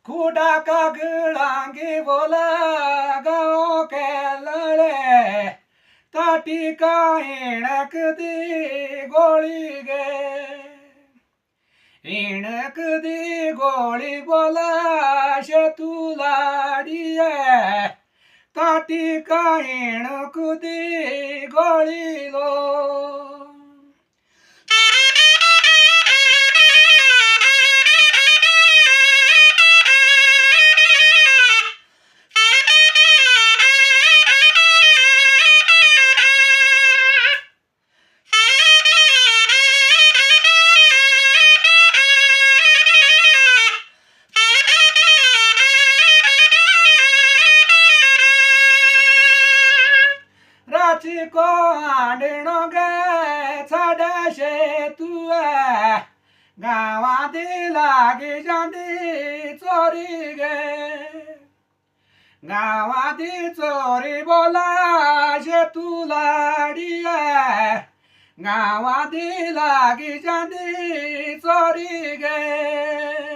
खुडा का गळांगी बोला गाओ के लड़े ताटी का इणक दी गोली गे इणक दी गोली बोला शे तू लाडिये ताटी का इणक दी गोली लो राची को आंडणो गे छाड़े तू गावा दी लागी जांदी चोरी गे गावा दी चोरी बोला शे तू लाड़ी गावा दी लागी जांदी चोरी गे